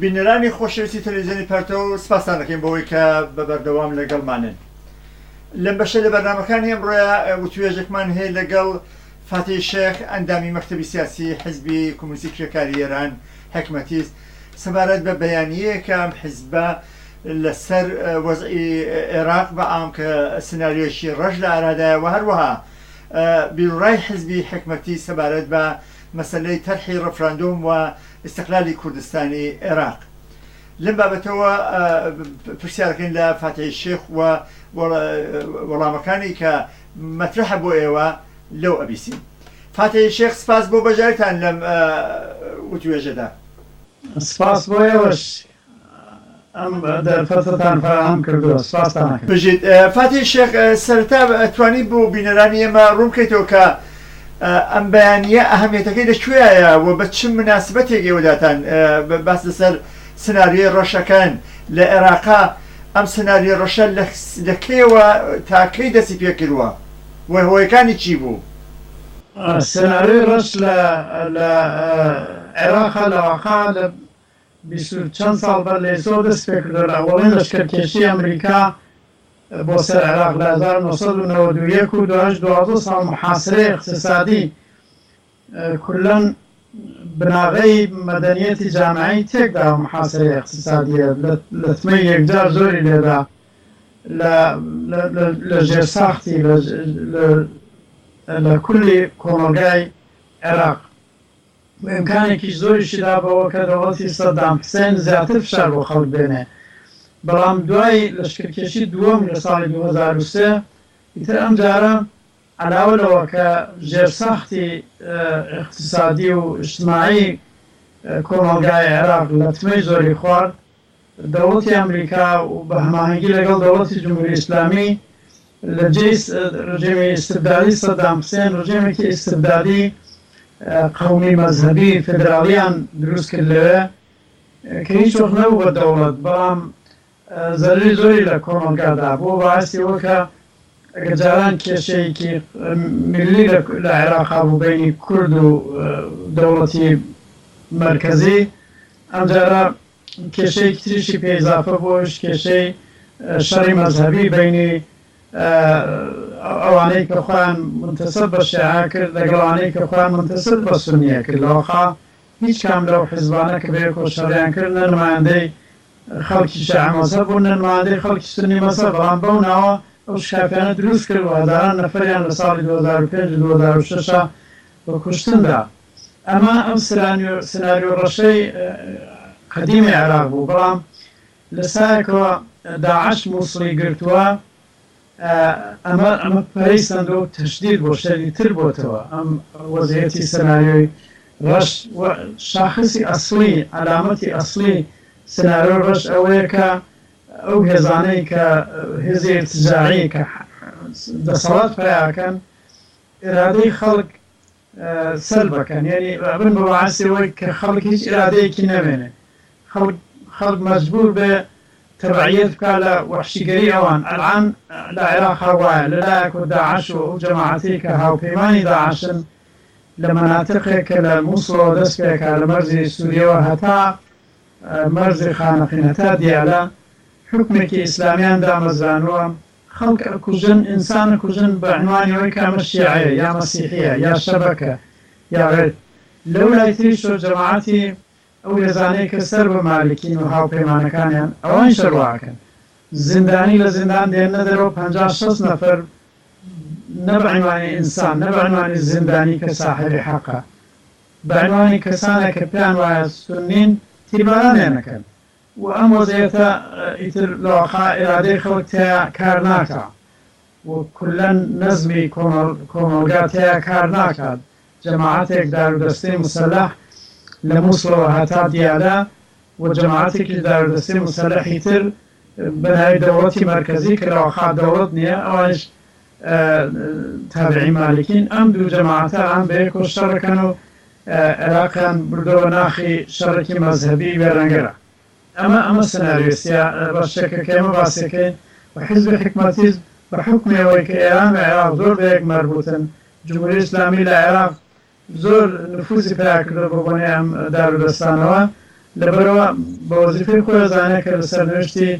بینەرانی خۆشەویستی تەلەڤیزیۆنی پەرتەوە سپاسان دەکەین بەوەی کە بە بەردەوام لەگەڵمانن. لەم بەشە لە بەرنامەکانی ئەمڕۆیە وتوێژێکمان هەیە لەگەڵ فاتحی شێخ ئەندامی مەکتەبی سیاسی حیزبی کۆمونیستی کرێکاری ئێران حکمەتیز سەبارەت بە بەیانیەیەکە ئەم حیزبە لەسەر وەزعی عێراق بە ئام کە سناریۆیەکی ڕەش لە ئارادایە و هەروەها بیرڕای حیزبی حکمەتی سەبارەت بە مەسەلەی تەرحی ڕەفراندۆم و استقلالی کوردستانی عێراق. لەم بابەتەوە پرسیارەکەین لە فاتحی شێخ و وەڵامەکانی کە مەترحە بۆ ئێوە لەو ئەبیسین. فاتحی شێخ سپاس بۆ بەژارتان لەم وتوێژەدا. سپاس بۆ ئێوەش ئەم دەرفەتتان فراهەم کردووە. سپاستان دەکەم. بژیت فاتحی شێخ سەرەتا ئەتوانی بۆ بینەرانی ئێمە ڕوون بکەیتەوە کە ئەم بەیانیە ئەهەمیەتەکەی لەکوێیە و بە چ مناسبەتێک ئێوەداتان باس لەسەر سناریۆی ڕەشەکان لە عێراقا ئەم سناریۆ ڕەشە لە کێوە تاکەی دەستی پێکردووە و هۆیەکانی چی بوو؟ سناریۆی ڕەش لە عێراقا لەواقع لە چەند ساڵ بەر لێسۆ دەست پێ کردووە لە ئەوڵین لەشکرکێشی ئەمریکا بۆ سەر عێراق لە 1991 و 12 ساڵ محاسرەی اقتصادی کولەن بناغەی مەدەنیەتی جامعەی تێکدا و محاسرەی اقتصادیە لە تمەی یەکجار زۆری لێدا لە ژێرساختی لە کولی کۆمەلگای عێراق ئیمکانێکی زۆریشیدا بەوە کە دەوڵەتی سەدام حوسێن زیاتر فشار بۆ خەڵک بێنێ. بەڵام دوای لەشکرکێشی دووەم لە ساڵی 2003 ئیتر ئەم جارە علاوە لەوە کە ژێرساختی اقتصادی و اجتماعی کۆمەلگای عێراق لە تمەی زۆری خوارد، دەوڵەتی ئەمریکا و بە هەماهەنگی لەگەڵ دەوڵەتی جمهوری ئیسلامی لە جێی ڕژێمی ئیستبدادی سەدام حوسێن ڕژێمێکی ئیستبدادی قەومی مەذهبی فێدراڵیان دروست کرد لەوێ کە هیچ وەخت نەبوو بە دەوڵەت، بەڵام زەرری زۆری لە کۆمەلگادا بۆ بەعەسیەوە کە ئەگەر جاران کێشەیەکی میلی لە عێراقا بوو بینی کورد و دەوڵەتی مرکزی، ئەم جارە کێشەیەکی تریشی پێ ئیزافە بۆش کێشەی شەڕی مەذهبی بینی ئەوانەی کە خۆیان منتەسب بە شیعە کرد لەگەڵانەی کە خۆیان منتەسب بە سونیە کرد. لەوەخا هیچ کام لەو حیزبانە کە بێ کۆشەڕیان کرد نە نمایەندەی خەڵکی شیعە مەذهب بوون نە نمایەندەی خەڵکی سونی مەذهب، بەڵام بەو ناوە ئەو شکافیانە دروست کرد و هەزاران نەفەریان لە ساڵی 2005-2006 بە کوشتندا. ئەمە ئەم سناریۆ ڕەشەی قەدیمی عێراق بوو، بەڵام لە سایەکەوە داعش مووسڵی گرتووە. ئەمە پەرەیسەندە و تەشدید بۆ شەری تر بۆتەوە. ئەم وەزعیەتی سناریۆی ڕەش شاخصی ئەسڵی علامەتی ئەسڵی سناریۆ ڕەش ئەوەیە کە ئەو هێزانەی کە هێزی ارتجاعی کە دەسەڵات پێیاکەن ئێرادەی خەڵک سەلبەکەن، یعنی بن بە بەعەسیەوەی کە خەڵک هیچ ئێرادەیەکی نەبێنێ، خەڵک مەجبور بێ تبعیت بکە لە وەحشیگەری ئەوان. ئەلعان لە عێراقا وایە لەلایەک و داعش و ئەو جەماعەتی کە هاوپەیمانی داعشن لە مەناتقێک کە لە مووسڵەوە دەست پێکا لە مەرزی سووریەوە هەتا مەرزی خانەقین هەتا دیالە حکمێکی ئیسلامیان دامەزرانووە خەڵک ئەکوژن، ئینسان ئەکوژن بە عنوانی ئەوەی کە ئەمە شیعەیە یا مەسیحیە یا شەبەکە یا غێر. لەو لای تریشەوە جەماعەتی ئەو هێزانەی کە سەر بە مالکین و هاوپەیمانەکانیان ئەوان شەڕواکەن، زیندانی لە زیندان دێنە دەرەوە 50-60 نەفەر نە بە عنوانی ئینسان نە بە عنوانی زیندانی کە ساحیبی حەقە، بە عنوانی کەسانێک کە پێیان وایە سونین تیربارانیان نەکەن. و ئەم وەزعیەتە ئیتر لەواقع ئێرادەی خەڵک تێیە کار ناکات و کولەن نەزمی کۆمەلگا تێیە کار ناکات. جەماعەتێک دارودەستەی موسەلەح لە مووسڵەوە هەتا دیالە و جەماعەتێکی دارودەستەی موسەلەحی تر بەناوی دەوڵەتی مەرکەزی کە لەواقع دەوڵەت نییە، ئەوانش تابعی مالکین. ئەم دوو جەماعەتە ئەم بەیەکەوە شەڕەکەن و عێراقیان بردەوە ناخی شەڕێکی مەذهبی وێرەنگەرە. ئەمە سناریۆ ڕەشەکە کە ئێمە باسەکەین و حیزبی حکمەتیز بە حکمەوەی کە ئێران و عێراق زۆر بەیەک مەربوطن. جمهوری ئیسلامی لە عێراق زۆر نفوزی پیدا کردە بۆ بۆنەی ئەم دارودەستانەوە لەبەرەوە بە وەزیفەی خۆی دەزانێت کە لە سەرنوێشتی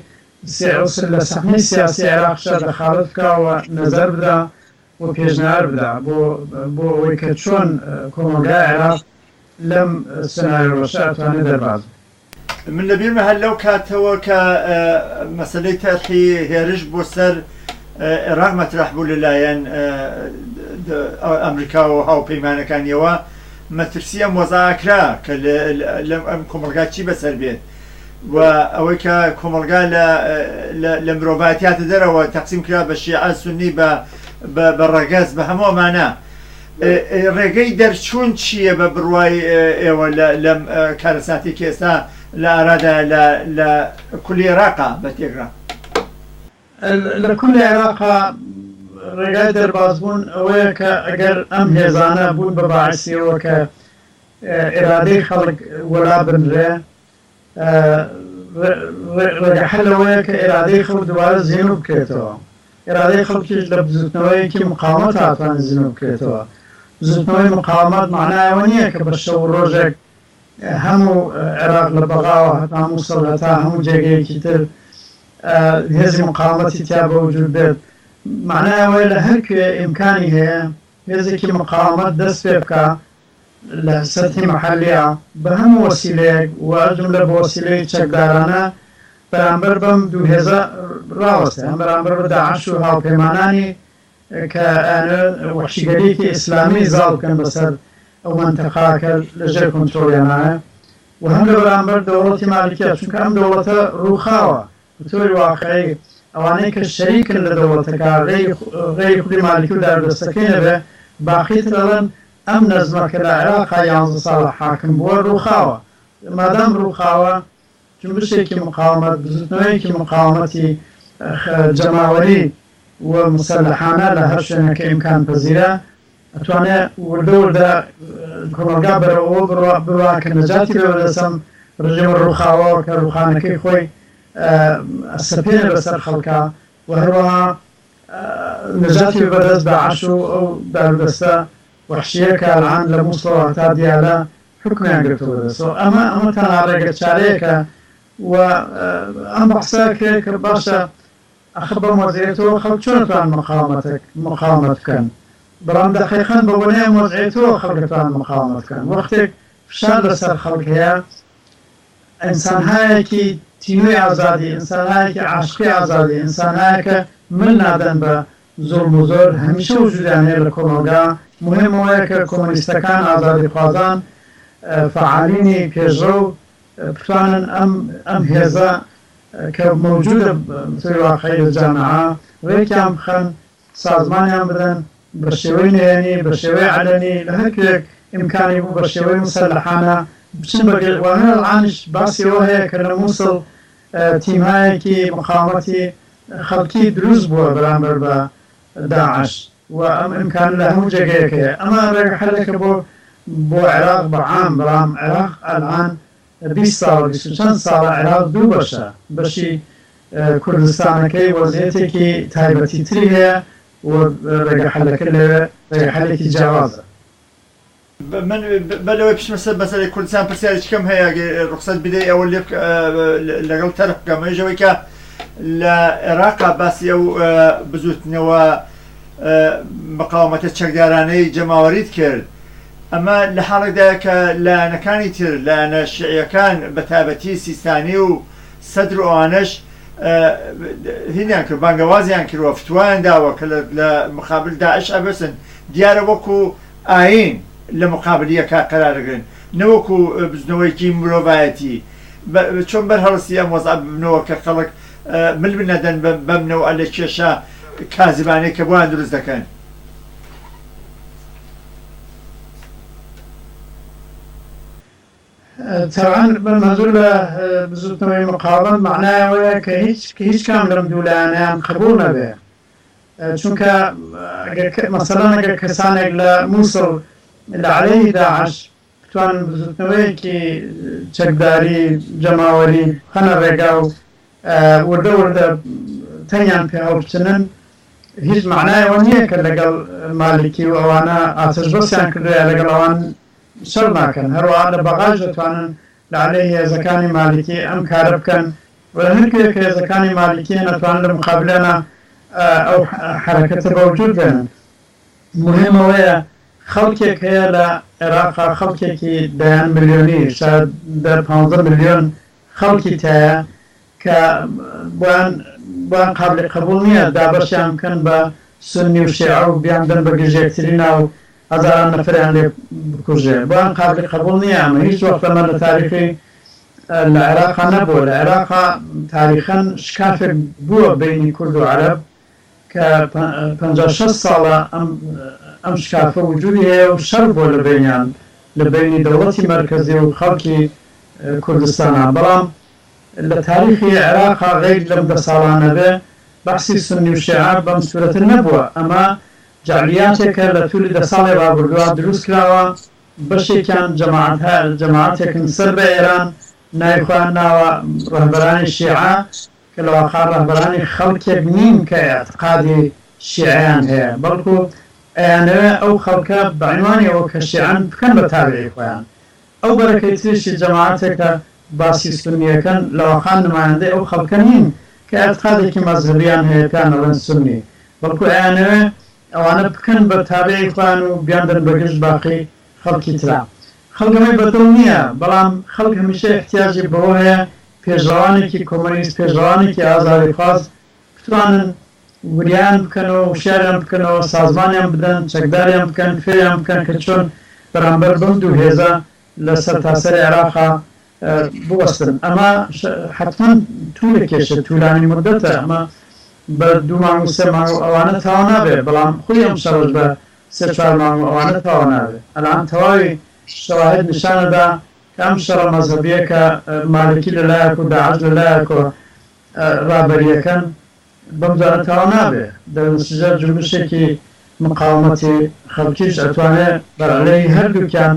لە سەحنەی سیاسی عێراقشە دەخالت بکاوە نەزەر بدا و پێشنهار بدا بۆ ئەوەی کە چۆن کۆمەلگای عێراق لەم سناریۆشە ئەتوانێت دەرباز من لەبیرمە هەر لەو کاتەوە کە مەسەلەی تەرخی هێرش بۆ سەر عێراق مەترح بوو لەلایەن ئەمریکا و هاوپەیمانەکانیەوە مەترسیە مۆزاکرا کە ئەم کۆمەلگا چی بەسەر بێت و ئەوەی کە کۆمەلگا لە مرۆڤایەتیاتە دەرەوە تەقسیم کرا بە شیعە سونی بە ڕەگەز بە هەموو ئەمانە ڕێگەی دەرچوون چییە بە بڕوای ئێوە لەم کارەساتی کە ئێستا لە ئارادا لە کولی عێراقا بە تێگرا لە کولی عێراقا ڕێگای دەربازبوون ئەوەیە کە ئەگەر ئەم هێزانە بوون بە باعسیەوە کە ئێرادەی خەڵک وەلا بنرێ ڕێگەحەل ئەوەیە کە ئێرادەی خەڵک دوبارە زیێنوو بکرێتەوە ئێرادەی خەڵکیش لە بزوتنەوەیەکی مقاومەت هاتوان زیێنوو بکرێتەوە بزوتنەوەی مقاومەت معنایەوە نییە کە بە شەو ڕۆژێک هەموو عێراق لە بەغاوە هەتا مووسڵ هەتا هەموو جێگەیەکی تر هێزی مقاومەتی تیا بە وجود بێت معنایەوەی لە هەرکوێ ئیمکانی هەیە هێزێکی مقاومەت دەست پێ بکە لە سەرتی مەحەلیە بە هەموو وەسیلەیەک واجم لە بە وەسیلەی چەکدارانە بەرامبەر بەم دوو هێزە ڕاوەستە هەم بەرامبەر بە داعش و هاوپەیمانانی کە وەحشیگەریەکی ئیسلامی زاڵ بکەن بەسەر ئەو مەنتەقاکە لەژێر کۆنترۆلیانایە و هەم لە بەرامبەر دەوڵەتی مالیکیە چونکە ئەم دەوڵەتە ڕووخاوە بەطۆری واقعی ئەوانەی کە شەریکن لە دەوڵەتەکە غەیری کولی مالیکی و دارودەستەکەی نەبێ باقیت دەڵێن ئەم نەزمەکە لە عێراقا 11 ساڵە حاکم بووە ڕووخاوە مادام ڕووخاوە جنبشێکی مقاومەت بزوتنەوەیەکی مقاومەتی جەماوەری و مسلحانە لە هەر شوێنەکە ئیمکان پەزیرە ئەتوانێت وردە وردە کۆمەلگا بەرەوە بڕوا کە نەجاتی بێ لەسەم ڕژێمە ڕووخاوە کە ڕووخانەکەی خۆی ئەسەپێنە بەسەر خەڵکە و هەروەها نەجاتی بەدەست داعش و ئەو دارودەستە وەحشیە کە ئەلعان لە مووسڵەوە هەتا دیالە حکمیان گرتووە دەستەوە ئەمە تەنها ڕێگە چارەیەکە و ئەم بەحسا کە باشە ئەخە بەم وەزعیەتەوە خەڵک چۆن دەتوان مقاومەت بکەن بەڵام دەقیقەن بە وەنەیە وەزعیەتەوە خەڵک دەتوان مقاومەت بکەن وەختێک فشار لەسەر خەڵک هەیە ئینسانهایەکی تینوی ئازادی ئینسانهایەکی عاشقی ئازادی ئینسانهایەکە من نادەن بە زۆڵم و زۆر هەمیشە وجودیان هەیە لە کۆمەلگا مهمەوەیە کە کۆمۆنیستەکان ئازادی خوازان فعالینی پێشڕە و بتوانن ئەم هێزە کە موجودە بەطۆری واقعی لە جامعە ڕێکیان بخەن سازمانیان بدەن بە شێوەی نهێنی بە شێوەی عەلەنی لە هەرکوێک ئیمکانی بوو بە شێوەی مسلحانە بچن بەگەڵوانە ئەڵعانیش باسیەوە هەیە کە لە مووسڵ تیمایەکی مقاومەتی خەڵکی دروست بووە بەرامبەر بە داعش و ئەم ئیمکان لە هەموو جێگەیەک هەیە ئەمە ڕێگەحەلێکە بۆ عێراق بەعام بەڵام عێراق ئەلعان 20 ساڵ 20 چەند ساڵە عێراق دوو بەشە بەشی کوردستانەکەی وەزعیەتێکی تایبەتی تری هەیە و ڕێگەحەلەکە لەوێ ڕێگەحەلێکی جیاوازە من بەلەوەی پیشمەسەر بەسەری کوردستان پرسیارێکی کەم هەیە ڕخسەت بدەی ئەوە لەگەڵ تەرف بکەم ژەوەی کە لە عێراقا باسی ئەو بزوتنەوە مقاومەتە چەکدارانەی جەماوەریت کرد ئەمە لە حاڵێکدایە کە لایەنەکانی تر لایەنە شیعیەکان بە تایبەتی سیستانی و سەدر و ئەوانەش هینیان کرد بانگەوازیان کردوە فتوایان داوە کە لە مقابل داعش ئەبەسن دیارە وەکو ئاین لە مقابلیەکە قەرارەگرن نەوەکو بزنەوەیکی مرۆڤایەتی چۆن بەرهەڵستی ئەم وەزع ببنەوە کە خەڵک مل بنەدەن بەمنەوە لە کێشە کازیبانەی کە بۆیان دروست دەکەن طبعا بمنظور بزوتنەوەی مقاومەت معنایەوەیە کە هیچ کام لەم دوو لایەنەیان قبول نەبێ چونکە مەسەڵەن ئەگەر کەسانێک لە مووسڵ لە عەلەیهی داعش بتوانن بزوتنەوەیەکی چەکداری جەماوەری خەنە ڕێگا و وردە وردە تەنیان پێ هەڵبچنن هیچ معنایەوە نییە کە لەگەڵ مالیکی و ئەوانە ئاتەشبەسیان کردویە لەگەڵ ئەوان شەڕ ناکەن هەروەها لە بەغاش دەتوانن لعليه هێزەکانی مالیکی ئەم کارە بکەن وە هەرکێک هێزەکانی مالیکی نەتوان لە مقابلەنە ئەو حرەکەتە بەوجود بێنن. مهمەوەیە خەڵکێک هەیە لە عێراقا خەڵکێکی دەیان ملیۆنی شاید 15 ملیۆن خەڵکی تایە کە بۆیان قابلی قبول نییە دابەشیان بکەن بە سنی و شیعە و بیاندن بە گژێکترینە و هەزاران نەفریان لێ بکوژێ بۆیان قابلی قبول نییە. ئەمە هیچ وەختە لە تاریخی لە عێراقا نەبووە. لە عێراقا تاریخەن شکافێک بووە بینی کورد و عەرەب کە 56 ساڵە ئەم شکافە وجودی هەیە و شەڕ بۆ لە بینیان لە بینی دەوڵەتی مەرکەزی و خەڵکی کوردستانە. بەڵام لە تاریخی عێراقا غەیر لەم 10 ساڵانە بێ بەحسی سنی و شیعە بەم سورەتە نەبووە. ئەمە جعلیاتێکە لە توولی 10 ساڵی ڕابردووە دروست کراوە. بەشێکیان جەماعەتێکن سەر بە ئێران نایخوان ناوە ڕەهبەرانی شیعە کە لەواقع ڕەهبەرانی خەڵکێک نین کە اعتقادی شیعیان هەیە بەڵکو ئەیانەوێ ئەو خەڵکە بەعنوانیەوە کە شیعەن بکەن بە تابعی خۆیان. ئەو بەرەکەی تریشی جەماعەتێکە باسی سنیەکەن لەواقع نمایەندەی ئەو خەڵکە نین کە اعتقادێکی مەذهبیان هەیە پێیان ئەڵێن سنی بەڵکو ئەیانەوێ ئەوانە بکەن بە تابعی خۆیان و بیاندن بەگشت باقی خەڵکی ترا. خەڵکەمەی بەدڵ نییە بەڵام خەڵک هەمیشە احتیاجی بەوە هەیە پێشڕەوانێکی کۆمۆنیست پێشڕەوانێکی ئازادی خواست بتوانن وریان بکەنەوە وشیاریان بکەنەوە سازمانیان بدەن چەکداریان بکەن فێریان بکەن کە چۆن بەرامبەر بەم دوو هێزە لە سەرتاسەری عێراقا بوەستن. ئەمە حتما توولێکێشە توولانی مدەتە ئەمە بە 2 مانگ و 3 مانگ ئەوانە تاوا نابێت بەڵام خۆی ئەم شەڕش بە 3-4 مانگ ئەوانە تاوا نابێت. ئەلان تەواوی شواهد نیشانەدا کە ئەم شەڕە مەذهەبیە کە مالکی لەلایەک و داعش لەلایەک و ڕابەریەکەن بەم جارە تاوا نابێت. دەنسیجە جوبشێکی مقاومەتی خەڵکیش ئەتوانێت بەرعلەی هەردووکیان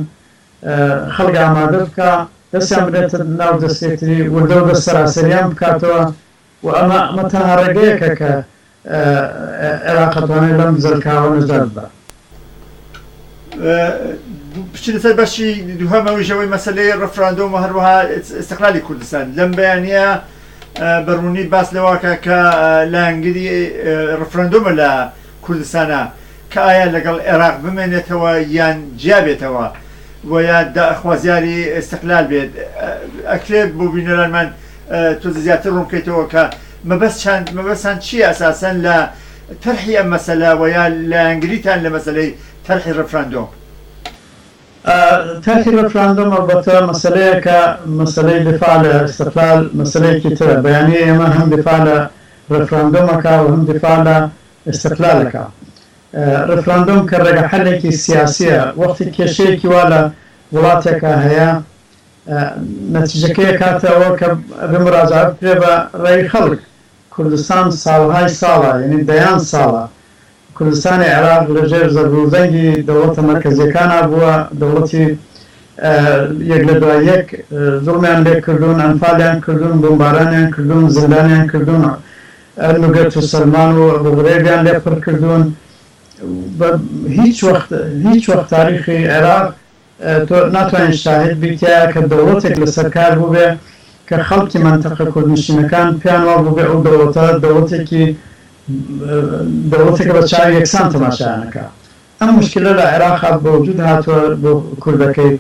خەڵک ئامادە بکە دەستیان بدێتە ناو دەستێکتری وردە و دەست سەراسەریان بکاتەوە و ئەمە تەنها ڕێگەیەکە کە عێراق ئەتوانێت لەم زەرکاوە نەجات بە. بچینە سەر بەشی دووهەمەوەژەوەی مەسلەی ڕەفراندۆم و هەروەها استقلالی کوردستان لەم بەیانیە بەڕوونی باس لەواکە کە لایەنگری ڕەفراندۆمە لە کوردستانە کە ئایا لەگەڵ عێراق بمێنێتەوە یان جیابێتەوە و یا خوازیاری استقلال بێت. ئەکرێت بۆ بینەرانمان تۆ زیاتر ڕوونکەیتەوە کە مەبەستان چی ئەساسەن لە تەرحی ئەم مەسەلە و یا لایەنگریتان لە مەسەلەی تەرحی ڕەفراندۆم؟ تەرحی ڕەفراندۆم ئەلبەتە مەسەلەیەکە مەسەلەی دفاع لە استقلال مەسەلەیەکی ترە. بەیانی ئێمە هەم دفاع لە ڕەفراندۆمەکە و هەم دفاع لە استقلالەکە. ڕەفراندۆم کە ڕێگە حەلێکی سیاسیە وەختی کێشەیەکی وا لە وڵاتێکە هەیە نەتیجەکەی کاتەوە کە بمڕاجعات بکرێ بە ڕێی خەڵک. کوردستان ساڵهای ساڵە یعنی دەیان ساڵە کوردستانی عێراق لەژێر زەربوزەنگی دەوڵەتە مەرکەزیەکانە بووە دەوڵەتی یەک لە دوای یەک زوڵمیان لێ کردوون ئەنفالیان کردوون بۆمبارانیان کردوون زندانیان کردوون ئەرنوگەت و سەلمان و ڕێگەیان لێ پڕ کردوون. هیچ وەخت تاریخی عێراق ناتوانین شاهد بیتە کە دەوڵەتێک لە سەرکار بوو بێ کە خەڵکی منتەقە کوردنشینەکان پێیان وا بوو بێ ئەو دەوڵەتە دەوڵەتێکە بە چاوی یەکسان تەماشایانەکە. ئەم مشکلە لە عێراقا بەوجود هاتووە بۆ کوردەکەی.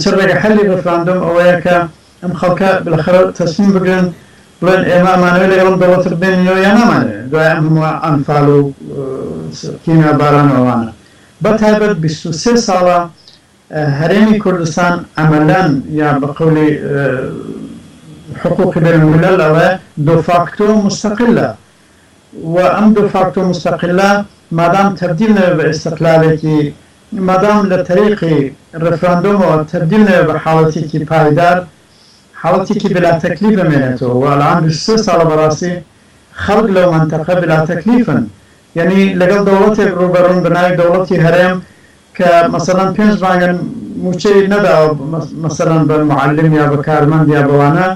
چ ڕێگە حەلی ڕەفراندۆم ئەوەیە کە ئەم خەڵکە بالاخره تەسمیم بگرن بڵێن ئێمە ئەمانەوێت لەگەڵم دەوڵەت بێنینەوە یان نامانەوێت دوای ئەم هەموو ئەنفال و کیمیا بارانەوەوانە. بەتایبەت 23 ساڵە هەرێمی کوردستان ئەمەلەن یا بە قەولی حقوقی بینالملل ئەوە دو فاکتۆ مستەقلە و ئەم دو فاکتۆ مستەقلە مادام تبدیل نەوێت بە ئیستقلالێکی مادام لە طریقی ڕەفراندۆمەوە تبدیل نەوێت بە حاڵەتێکی پایدار حاڵەتێکی بلا تەکلیف بمێنێتەوە و ئەلان 23 ساڵە بەڕاستی خەڵک لەو مەنتەقە بلا تەکلیفن. یعنی لەگەڵ دەوڵەتێک ڕوبەڕوون بەناوی دەوڵەتی هەرێم کە مەسەڵەن 5 مانگن موچەی نەداوە مەسەڵەن بە معلم یا بە کارمەند یا بەوانە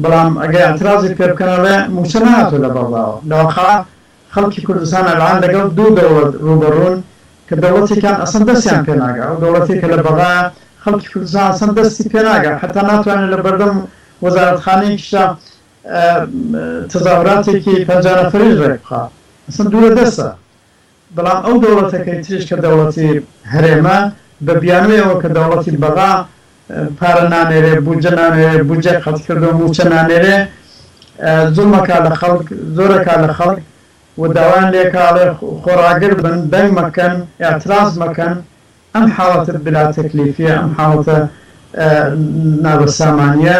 بەڵام ئەگەر ئەترازی پێ بکەنەوە موچە نهاتوە لە بەڵداوە. لەواقع خەڵکی کوردستان ئەلان لەگەڵ دوو دەوڵەت ڕوبەڕوون کە دەوڵەتێکیان ئەسەن دەستیان پێ ناگا و دەوڵەتێکە لە بەغا خەڵکی کوردستان ئەسەن دەستی پێ ناگەن حتا ناتوانێت لە بەردەم وەزارەتخانەیەکیشە تەزاوراتێکی 50 نەفەریش ڕێک بخات ئەسەن دوورە دەستە بەڵام ئەو دەوڵەتەکەی تریش کە دەوڵەتی هەرێمە بە بیانوێەوە کە دەوڵەتی بەغا پارە نانێرێ بودجە نانێرێ بودجە قەتکردن موچە نانێرێ زوڵمەکە لە خەڵک زۆرەکە لە خەڵک و داوایان لێکاڵێ خۆڕاگر بن دەنگ مەکەن ئاعتراز مەکەن ئەم حاڵەتە بلا تەکلیفیە ئەم حاڵەتە نابەسامانیە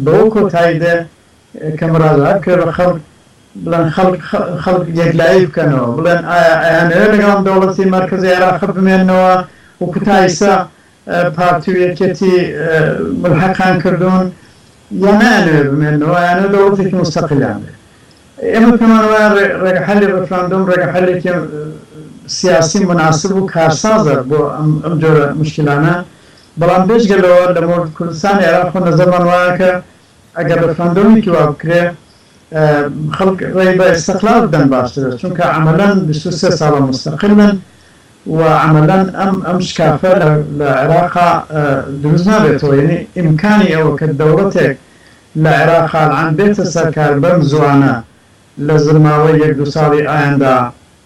بەو کۆتاییدە کە مڕازە کرد بە خەڵک بڵێن خەڵک یەکلایی بکەنەوە بڵێن ئایانەوێ لەگەڵ دەوڵەتی مەرکەزی عێراق بمێنەوە و کوتایسە پارتیویەکێتی ملحەقان کردوون یا نایانەوێ بمێنەوە یانە دەوڵەتێکی مستەقلیان بێت ئێمە پێمان وایە ڕێگەحەلی ڕێفراندۆم ڕێگەحەلێکی سیاسی مناسب و کارسازە بۆ ئەم جۆرە مشکلانە بەڵام بێژگەلەوە لە مۆرد کوردستان عێراق و نەزەرمان وایە کە ئەگەر ڕێفراندۆمێکی وا بکرێ خەڵک ڕێی بە ئێستەقلال بدەن باشترە چونکە عەمەلەن 23 ساڵە مستەقلن و عەمەلەن ئەم شکافە لە عێراقا دروست نابێتەوە یعنی ئیمکانی ئەوە کە دەوڵەتێک لە عێراقا العان بێتە سەرکار بەم زوانە لە زلماوەی 1-2 ساڵی ئایندا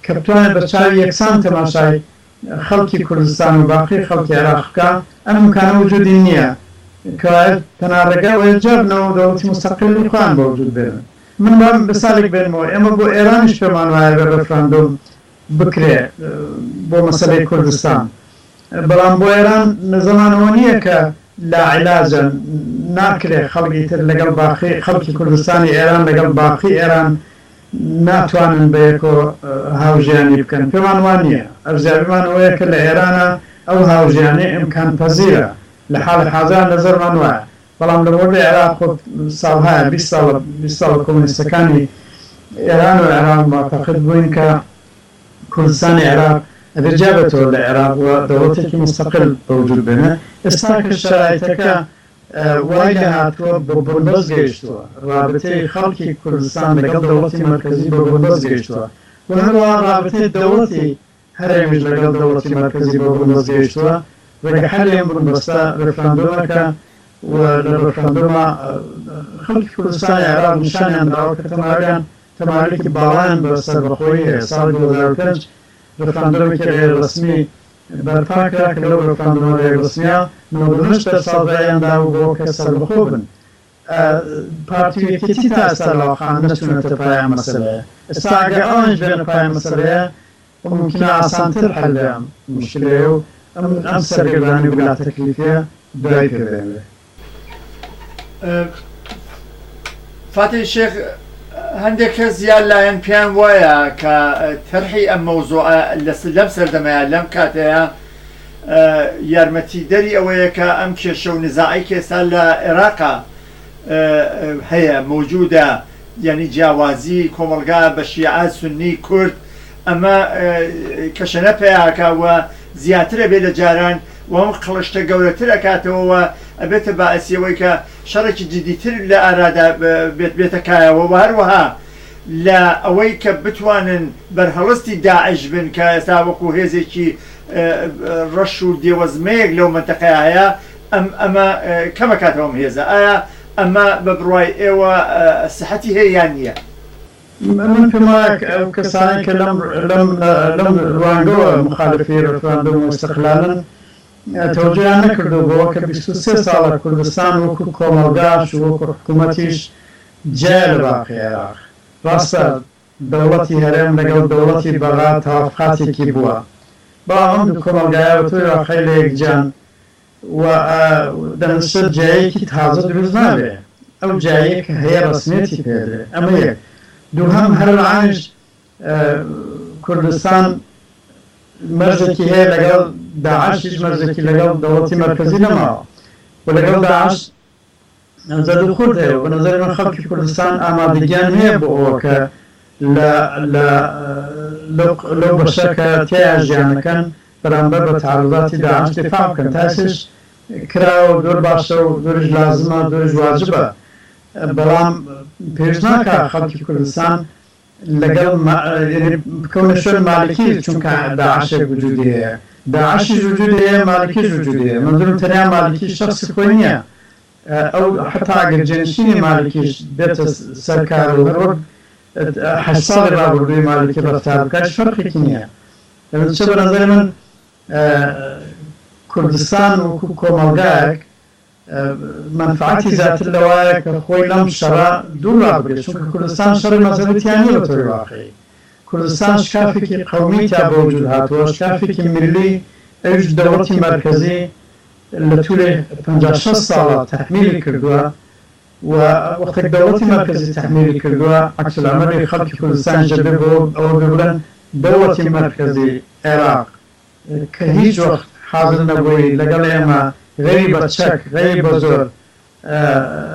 کە بتوانێت بە چاوی یەکسان تەماشای خەڵکی کوردستان و باقی خەڵکی عێراق بکە ئەم ئیمکانە وجودی نییە کە تەناڕێگای وەیەجارنەوە دەوڵەتی مستەقلی خۆیان بە وجود بێنن من بام بەساڵێک بێنمەوە ئێمە بۆ ئێرانیش پێمان وایە بە ڕێفراندۆم بکرێ بۆ مەسەلەی کوردستان بەڵام بۆ ئێران نەزەمانەوە نییە کە لاعیلاجە ناکرێ خەڵکی تر لەگەڵ باقی خەڵکی کوردستانی ئێران لەگەڵ باقی ئێران ناتوانن بە یەکۆ هاوژیانی بکەن پێمان وان نییە ئەرزیابیمان ئەوەیە کە لە ئێرانە ئەو هاوژیانەی ئیمکان پەزیرە لە حاڵی حاضر نەزەرمان وایە بەڵام لە مۆردی عێراق ساڵهایە 20 ساڵ کۆمونیستەکانی ئێران و عێراق معتەقد بووین کە کوردستانی عێراق ئەبێت جابێتەوە لە عێراق و دەوڵەتێکی مستەقل بەوجود بێنە ئێستا کە شرایطەکە وای لە هاتووە بە بنبەست گەیشتووە رابطەی خەڵکی کوردستان لەگەڵ دەوڵەتی مەرکەزی بە بنبەست گەیشتووە و هەروەها رابطەی دەوڵەتی هەرێمیش لەگەڵ دەوڵەتی مەرکەزی بە بنبەست گەیشتووە ڕێگەحەلی ئەم بنبەستە ڕێفراندۆمەکە و لە ڕێفراندۆمە خەڵکی کوردستانی عێراق نیشانیان داوە کە تەمایلێکی باڵایان بەسەر بەخۆیی هەیە ساڵی 2005 ڕێفراندۆمێکی غێرڕەسمی بەرپا کرا کە لەو ڕێفراندۆمە غێرڕەسمیە 99% داوە بۆ کە سەربەخۆ بن پارتیویەکێتی تا ئێستا لاوەخان نەچوونەتە پای ئەم مەسەلەیە ئێستا ئەگەر ئەوانش بێنە پای ئەم مەسەلەیە ممکنە ئاسانتر حەل بێ ئەم مشکلەیە و ئەم سەرگەردانی و بلا تەکلیفیە دوای پێ بێنرێ فاتی شێخ هەندێک کەس زیاد لایەن پێیان وایە کە تەرحی ئەم مەوزوعە لەم سەردەمەیە لەم کاتەیە یارمەتیدەری ئەوەیە کە ئەم کێشە و نزاعی کێسا لە عێراقا هەیە موجودە یعنی جیاوازی کۆمەلگا بە شیعە سونی کورد ئەمە کەشەنە پێیاکەوە زیاترە بێ لە جاران و هەم قڵشتە گەورەتر ئەکاتەوەوە ئەبێتە باعسیەوەی کە شەڕێکی جدیتر لە ئارادا بێتەکایەوە و هەروەها لە ئەوەی کە بتوانن بەرهەڵستی داعش بن کە ئێستا وەکو هێزێکی ڕەش و دێوەزمەیەک لەو منتەقەیە هەیە ئەمە کەمە کاتەوەم هێزە ئایا ئەمە بە بڕوای ئێوە سەحەتی هەیە یان نییە؟ من پێم وایە ئەو کەسانی کە لەم ڕوانگەوە مخالفی ڕێفراندۆم و ئیستیقلالن تەوجیان نەکردو بۆەوە کە 23 ساڵە کوردستان وەکو کۆمەلگاش و وەکو حکوومەتیش جای لە باقی عێراق ڕاستە دەوڵەتی هەرێم لەگەڵ دەوڵەتی بەغا تەوافقاتێکی بووە بەڵام ئەم دوو کۆمەلگایە بە تۆی واقعی لە یەکجان و دەنووسێت جایەکی تازە دروست نابێ ئەو جایەیە کە هەیە ڕەسمیەتی پێدرێ ئەمە یەک دووهەم هەر لەعانش کوردستان مەرجێکی هەیە لەگەڵ داعشیش مەرجێکی لەگەڵ دەوڵەتی مەرکەزی نەماوە و لەگەڵ داعش زەد و خورد هەیە و بەنەزەری من خەڵکی کوردستان ئامادەگیان هەیە بۆ ئەوە کە لەو بەشە کە تێیان ژیانەکەن بەرامبەر بە تعرضاتی داعش دفاع بکەن تاسش کراوە زۆر باشە و زۆرش لازمە زۆرش واجبە بەڵام پێش ناکە خەڵکی کوردستان لەگەڵ بکەونە شوێن مالکی چونکە داعشێک وجودی هەیە داعش وجوده مالكي وجوده منظور تنها مالكي شخص كونية أو حتى أجر جنسيني مالكي بيت سركار وهرب حساب رابطي مالكي رفتار كاش فرق كنية لما تشبه نظر من كردستان وكومالغاك منفعتي ذات اللوايك خوي لم شرع دور رابطي شون كردستان شرع مذهبتياني بطور واقعي كردستان شكافێکی قومیتیا بە وجود هاتووە شکافێکی ملی ئەوش دەوڵەتی مرکزی لە توولێ 56 ساڵە تەحمیلی کردووە و وەختێک دەوڵەتی مرکزی تەحمیلی کردووە عەکسالعەمەلی خەڵکی کوردستان ژەبێ بۆ ئەوە ببڵێن دەوڵەتی مرکزی عێراق کە هیچ وەخت حاضر نەبووی لەگەڵ ئێمە غەیری بە چەک غەیری بە زۆر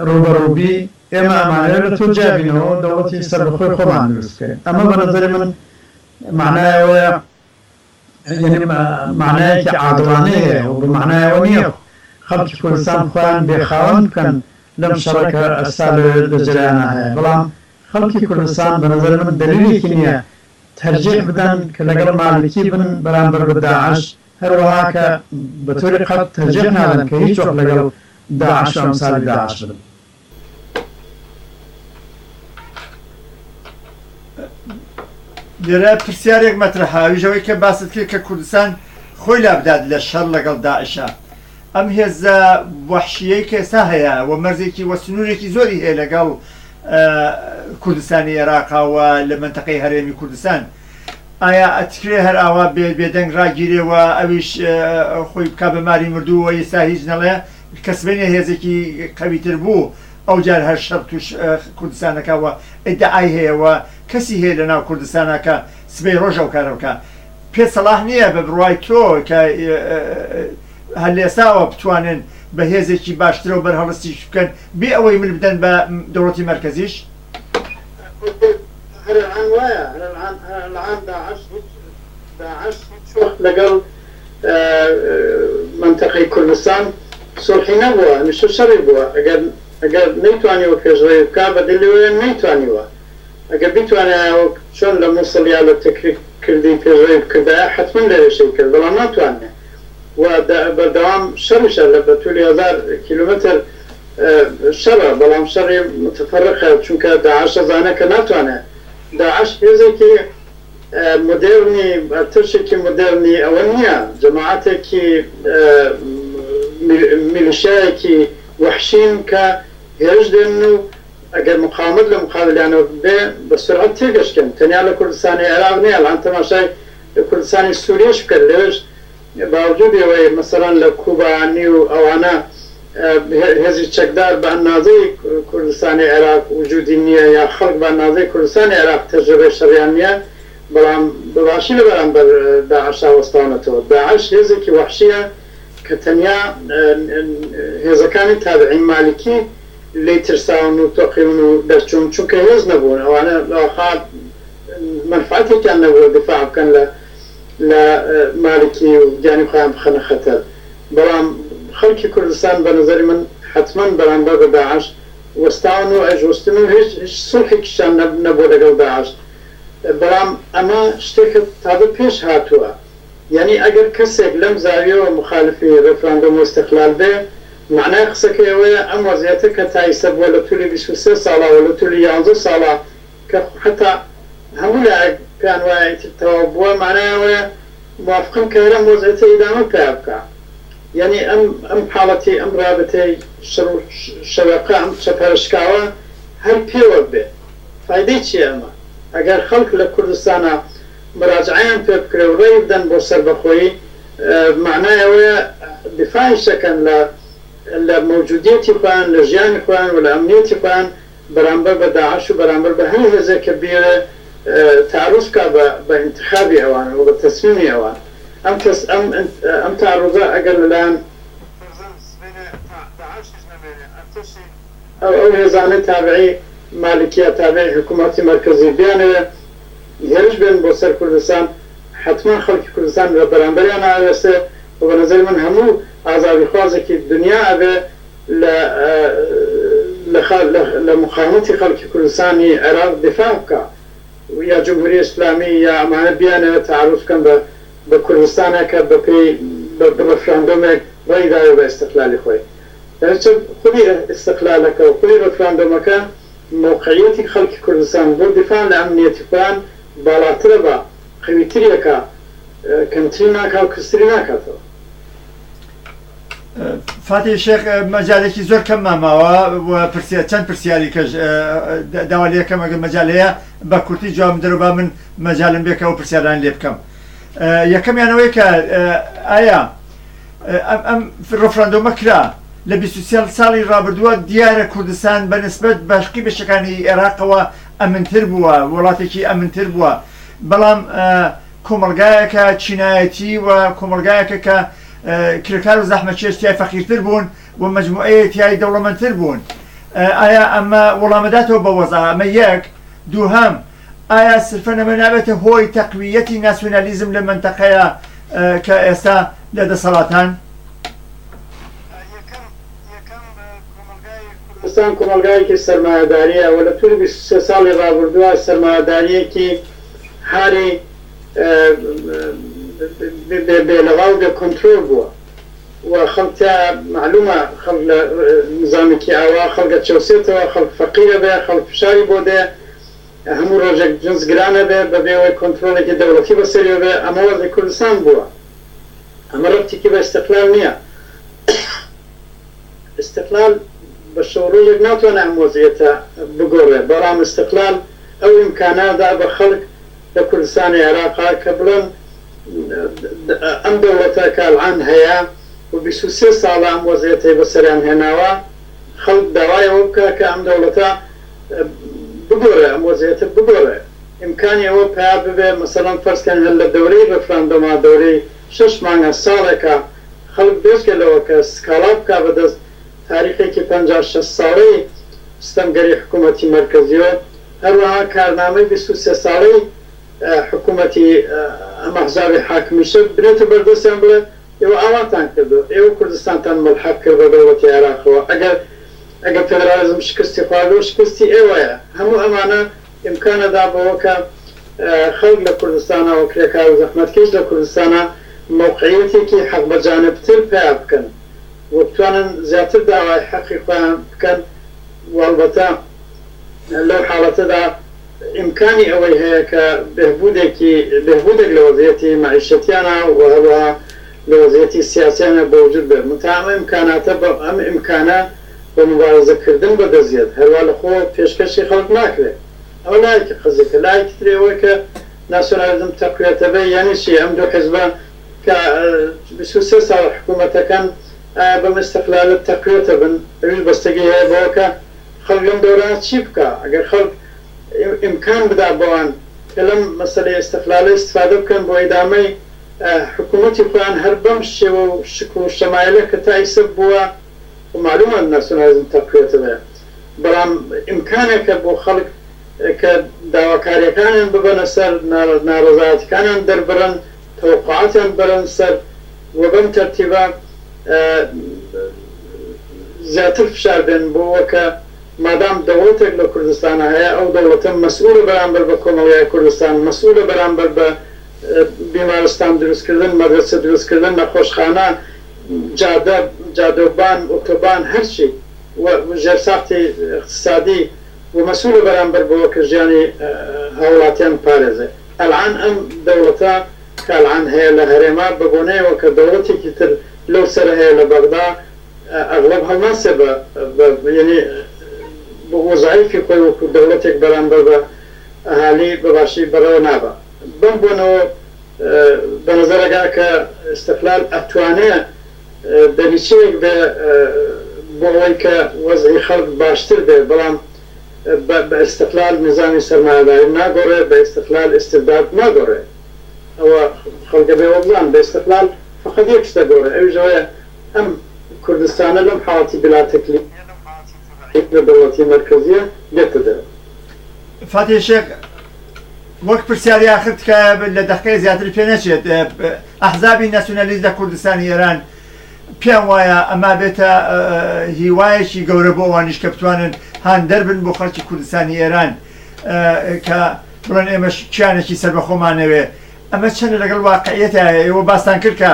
ڕوبەڕووبی ئێمە ئەمانە لە تۆ جابینەوە دەوڵەتی سەربەخۆی خۆمان دروستکرد ئەمە بە نەزەری من معنایەوەیە یعنی معنایەکی عادڵانەیە و بە معنایەوە نییە خەڵکی کوردستان خۆیان بێخاوەن بکەن لەم شەڕەکە ئەستا لە جەریانە هەیە بەڵام خەڵکی کوردستان بە نەزەری من دەلیلێکی نییە تەرجیح بدەن کە لەگەڵ مالکی بن بەرامبەر بە داعش هەروەها کە بە تۆری قەت تەرجیح نادەن کە هیچ وەخت لەگەڵ داعش و ئەمسالی داعش بن. لێرە پرسیارێک مەترەحا ویژەوەی کە باست کرد کە کوردستان خۆی لابدات لە شەڕ لەگەڵ داعشە ئەم هێزە وەحشیەی کە ئێستا هەیە و مەرزێکی وە سنوورێکی زۆری هەیە لەگەڵ کوردستانی عێراقاوە لە منتەقەی هەرێمی کوردستان ئایا ئەتکرێ هەر ئاوا بێدەنگ ڕاگیرێەوە ئەویش خۆی بکا بە ماری مردووە ئێستا هیچ نەڵێ کەسبێنێ هێزێکی قەویتر بوو ئەو جار هەر شەڕ توش کوردستانەکەوە ئیدعای هەیەوە کەسی هەیە لە ناو کوردستانە کە سبەی ڕۆژە و کارە بکە پێ سەڵاح نییە بە بڕوای تۆ کە هەر لە ئێستاوە بتوانن بە هێزێکی باشترە و بەرهەڵستیش بکەن بێ ئەوەی من بدەن بە دەوڵەتی مرکزیش الآن ويا الآن داعش هیچ وقت لەگەڵ منطقەی کوردستان سڵحی نەبووە هەمیشە شەڕی بووە ئەگەر نەیتوانیوە پێشڕێ بکا بەدلیوێن نەیتوانیوە ئەگەر بیتوانایەوە چۆن لە مووسڵ یا لە تەکریکردی پێشڕێ بکردایە حتمما لێرەشەی کرد بەڵام ناتوانێ و بەردەوام شەڕیشە لە بەتولی 1000 کیلومتر شەڕە بەڵام شەڕی متفەرقە چونکە داعش ئەزانە کە ناتوانێت داعش هێزێکی مدرنی تشێکی مدرنی ئەوە نییە جەماعەتێکی میلیشایەکی وەحشین کە هێرش دێن و ئەگەر مقاومەت لە مقابلیانەوە بێ بە سرعەت تێگەشتن تەنیا لە کوردستانی عێراق نییە لەڵان تەماشای کوردستانی سووریەش بکرد لەوێش باوجودی ئەوەی مەسەڵەن لە کوبانی و ئەوانە هێزی چەکدار بە ئەندازەی کوردستانی عێراق وجودی نییە یا خەڵک بە ئەندازەی کوردستانی عێراق تەجربەی شەڕیان نییە بەڵام بەباشی لە بەرامبەر داعشا وەستاونەتەوە داعش هێزێکی وەحشیە کە تەنیا هێزەکانی تابعین مالکی لی ترساون و تۆقیون و دەرچوون چونکە هێز نەبوون ئەوانە لەوەخا منفعەتێکیان نەبووە دفاع بکەن لە مالکی و گیانی خۆیان بخەنە خەتەر بەڵام خەڵکی کوردستان بە نظری من حتمما بەرامبەر بە داعش وەستاون و ئەژوستن و هیچ سڵحێکیشیان نەبووە لەگەڵ داعش بەڵام ئەمە شتێکە تازە پێش هاتووە یعنی ئەگەر کەسێک لەم زاویەوە مخالفی ڕێفراندۆم و استقلال بێ معنای قسەکەی ئەوەیە ئەم وەزعیەتە کە تایسە بووە لە توولی 23 ساڵەوە لە توولی 11 ساڵە کە حتا هەموو لایەک پێیان وایە تەواو بووە معنای ئەوەیە موافقم کە هەرم وەزعیەتە ئیدامە پێ بکە یعنی ئەم حاڵەتی ئەم رابطەی شەبەقە ئەم چەپەرشکاوە هەر پێوە بێ فایدەی چیە ئەمە ئەگەر خەڵک لە کوردستانە مراجعیان پێ بکرێ و ڕێی بدەن بۆ سەربەخۆیی معنای ئەوەیە دیفاعی شەکەن لە موجودیەتی خۆیان لە ژیانی خۆیان و لە ئەمنیەتی خۆیان بەرامبەر بە داعش و بەرامبەر بە هەر هێزێک کە بێرە تعرض بکە بە انتخابی ئەوان و بە تەسمیمی ئەوان ئەم تعرضە ئەگەر لەلایەن ئەو هێزانەی تابعی مالکیە تابعی حکوومەتی مرکزی بیانەوێ هێرش بێن بۆ سەر کوردستان حتمما خەڵکی کوردستان لە بەرامبەریان ئاوێستێ و بە نەزەری من هەموو ئازادیخوازێکی دنیا ئەبێ لە مقاومەتی خەڵکی کوردستانی عێراق دفاع بکە یا جمهوری ئیسلامی یا ئەمانە بیانەوە تعرض بکەن بكردستان كبقي برفراندومك ريدا باستقلال خوي لأنه خذي استقلالك وخذي رفراندومك موقعيتي خلق كردستان بالدفاع لأمنية فان بالاتربا قويتريكا كنتريناكا وكستريناكا فاتي الشيخ مجالك زور كم ماوا وچەند پرسیاری کەش داوالیەکەم مەجالەیە بە کورتی جواب دەرەوە من مەجالم بێکە و پرسیاران لێ بکەم یەکەمیانەوەی کە ئایا ئەم ڕفراندۆمە کرا لە 23 ساڵی ڕابردووە دیارە کوردستان بەنسبەت باشقی بەشەکانی عێراقەوە ئەمنتر بووە وڵاتێکی ئەمنتر بووە بەڵام کۆمەلگایەکە چینایەتی و کۆمەلگایەکە کە کرێکار و زەحمەتکێشتیای فەقیرتر بوون و مەجموعەیەتیای دەوڵەمەندتر بوون ئایا ئەمە وەڵامەداتەوە بە وەزع ئەمە یەک دووهەم ئایا سرفە نەمە نابێتە هۆی تەقویەتی ناسیۆنالیزم لە منتەقەیە کە ئێستا لە دەسەڵاتان کوردستان کۆمەلگایەکی سەرمایەداریە و لە تووری 23 ساڵی ڕابردووە سەرمایەداریەکی هاری بێلەواو بێ کۆنترۆل بووە و خەڵکە معلومە خەڵک لە نظامێکی ئاوا خەڵکە چەوسێتەوە خەڵک فەقیرە بێ خەڵک فشاری بۆ دێ هەموو ڕۆژێک جنس گرانە بێ بەبێەوەی کۆنترۆلێکی دەوڵەتی بەسەریەوە بێ ئەمە وەزعی کوردستان بووە ئەمە ڕەبتێکی بە ئیستیقلال نییە ئیستیقلال بە شەوڕۆژێک ناتوانێت ئەم وەزعیەتە بگۆڕێ بەڵام ئیستیقلال ئەو ئیمکانادا بە خەڵک لە کوردستانی عێراقا کە بڵێن ئەم دەوڵەتە کە ئەلعان هەیە و 23 ساڵە ئەم وەزعیەتەی بەسەریان هێناوە خەڵک داوایەوە بکە کە ئەم دەوڵەتە بگۆڕێ ئەم وەزعیەتە بگۆڕێ ئیمکانی ئەوە پیا ببێ مەسەڵەن فەرزکەن هەر لە دەورەی ڕفراندۆما دەورەی 6 مانگە ساڵێکە خەڵک دەستگەلەوە کە سکاڵا بکە بەدەست تاریخێکی 56 ساڵەی ستەمگەری حکوومەتی مەرکەزیەوە هەروەها کارنامەی 23 ساڵەی حکوومەتی ئەمەحزابی حاکمیشە بنێتە بەردەستیان بڵێ ئێوە ئاواتان کردو ئێوە کوردستانتان مەلحەق کرد بە دەوڵەتی عێراقەوە ئەگەر فێدرالیزم شکستی خواردەوە شکستی ئێوەیە هەموو ئەمانە ئیمکانەدا بەوە کە خەڵک لە کوردستانەوە کرێکار و زەحمەتکێش لە کوردستانە موقعیەتێکی حەق بەجانبتر پیا بکەن و بتوانن زیاتر داوای حەقی خۆیان بکەن و ئەلبەتە لەو حاڵەتەدا ئیمکانی ئەوەی هەیە کە بهبودێک لە وەزعیەتی معیشەتیانە و هەروەها لە وەزعیەتی سیاسیانە بەوجود بێت متعامە ئیمکاناتە ئەم ئیمکانە بە مبارزەکردن بەدەزیێت هەروە لە خۆ پێشکەشی خەڵک ناکرێت ئەو لایەکی قزێکە لایەکی ترەوەی کە ناسیۆنالیزم تەقویەتەبێ یعنی چی ئەم دوو حیزبە کە 23 ساڵ حکوومەتەکان بەم ئیستیقلالە تەقویەتە بن ئەویش بەستگی هەیە بەوە کە خەڵک لەم دەورانە چی بکە ئەگەر خەڵک ئیمکان بدا بەوان کە لەم مەسەلەی ئیستیقلالە استفادە بکەن بۆ ئیدامەی حکوومەتی خۆیان هەر بەم شێوە و شک و شەمایلە کە تا ئیسە بووە معلومە ناسیۆنالیزم تەقویەتەبێ بەڵام ئیمکانێکە بۆ خەڵک کە داواکاریەکانیان ببەنە سەر ناڕەزایەتیەکانیان دەربڕن تەوقعاتیان بەرن سەر و بەم تەرتیبە زیاتر فشار بێن بۆەوە کە مادام دەوڵەتێک لە کوردستانە هەیە ئەو دەوڵەتە مەسئولە بەرامبەر بە کۆمەڵگەی کوردستان مەسئولە بەرامبەر بە بیمارستان دروستکردن مەدرسە دروستکردن نەخۆشخانە جادۆبان ئۆتۆبان هەرچی ژێرساختی اقتصادی و مەسئولە بەرامبەر بەوە کە ژیانی هاوڵاتیان پارێزێ ئەلعان ئەم دەوڵەتە کە ئەلعان هەیە لە هەرێما بە بۆنەیەوە کە دەوڵەتێکی تر لەو سەر هەیە لە بەغدا ئەغلب هەڵناسێ یعنی وەزعیفی خۆی وەکو دەوڵەتێک بەرامبەر بە ئەهالی بەباشی بەڕێوە نابە بەم بۆنەوە بە نەزەرەگا کە ئیستیقلال ئەتوانێت دەریچەیەک بێ بۆ ئەوەی کە وەزعی خەڵک باشتر بێ بەڵام بە ئیستیقلال نظامی سەرمایەداری ناگۆڕێ بە ئیستیقلال ئیستبداد ناگۆڕێ ئەوە خەڵکە بێوە بڵان بە ئیستیقلال فقط یەک شتە گۆڕێ ئەویش ئەوەیە ئەم کوردستانە لەم حاڵەتی بلا تەکلیف لە دەوڵەتی مەرکەزیە بێتە دەرەوە فاتی شێخ وەک پرسیاری آخرت کە لە دەقەیە زیاتر پێ نەچێت ئەحزابی ناسیۆنالیست لە کوردستانی ئێران پێم وایە ئەما بێتە هیوایەکی گەورە بۆ ئەوانیش کە بتوانن هان دەربن بۆ خەڵکی کوردستانی ئێران کە بڵێن ئێمە کیانێکی سەر بە خۆمانەوێ ئەمە چەندە لەگەڵ واقعیەتە ئێوە باستان کرد کە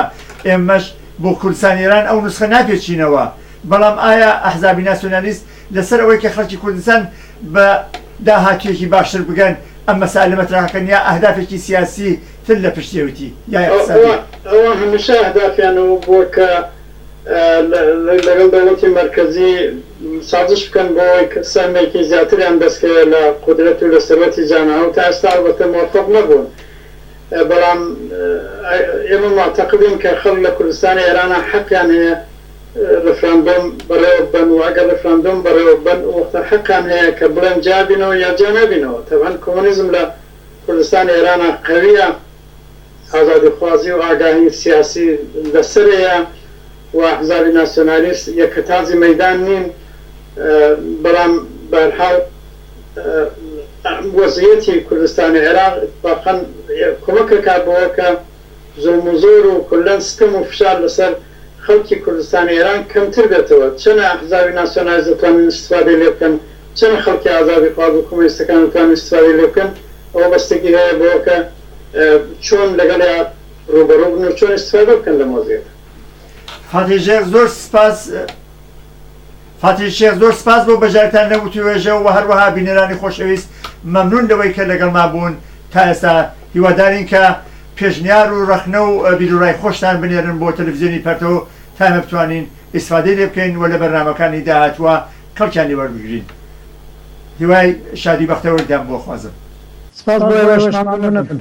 ئێمەش بۆ کوردستان ئێران ئەو نسخە ناپێچینەوە بەڵام ئایا ئەحزابی ناسیۆنالیست لەسەر ئەوەی کە خەڵکی کوردستان بە داهاتوێکی باشتر بگەن ئەم مەسائلە مەترحەکەن یا ئەهدافێکی سیاسی تر لە پشتێوتی یا ئەوە هەمیشە ئەهدافیانەوە بووە کە لەگەڵ دەوڵەتی مەرکەزی سازش بکەن بۆەوەی سەرمێکی زیاتریان دەستکەوێت لە قودرەت و لە سەرەتی جانەوە تا ئێستا ئەلبەتە موفق نەبوون بەڵام ئێمە معتەقدین کە خەڵک لە کوردستانی ئێرانە حەقیان هەیە ڕفراندۆم بەڕێوە بن و ئەگەر ڕفراندۆم بەڕێوە بن وەختە حەقیان هەیە کە بڵێن جا بینەوە یا جا نبینەوە تەبەن کۆمۆنیزم لە کوردستانی ئێرانە قەویە ئازادیخوازی و ئاگاهی سیاسی لەسەرەیە و ئەحزابی ناسیۆنالیست یەکەتازی مەیدان نین بەڵام بەرحاڵ وەزعیەتی کوردستانی عێراق اتفاقاً کۆمەکە بۆەوە کە زوڵم و زۆر و کولەن ستەم و فشار لەسەر خەڵکی کوردستانی ئێران کەمتر بێتەوە چەنە ئەحزابی ناسیۆنالیست دەتوانن استفادەی لێ بکەن چەنە خەڵکی ئازادیخواز و کۆمۆنیستەکان دەتوانن استفادەی لێ بکەن ئەوە بەستێکی هەیە بۆەوە کە چۆن لەگەڵیا ڕوبەڕوو بن و چۆن استفادە بکەن لە مۆزیێت. فاتح شێخ زۆر سپاس فاتح شێخ زۆر سپاس بۆ بەژارتان لە وتوێژە و هەروەها بینەرانی خۆشەویست مەمنون لەوەی کە لەگەڵما بوون تا ئێستا هیوادارین کە پێشنیار و ڕەخنە و بیرروڕای خۆشتان بنێرن بۆ تەلەڤیزیۆنی پەرتەوە تا ئێمە بتوانین ئیسفادەی لێ بکەین و لە بەرنامەکانی داهاتووە کەڵکیان لێ وەربگرین. هیوای شادی بەختەوەردان بۆ خوازم. سپاس بۆ ئێوەش مەمنونم.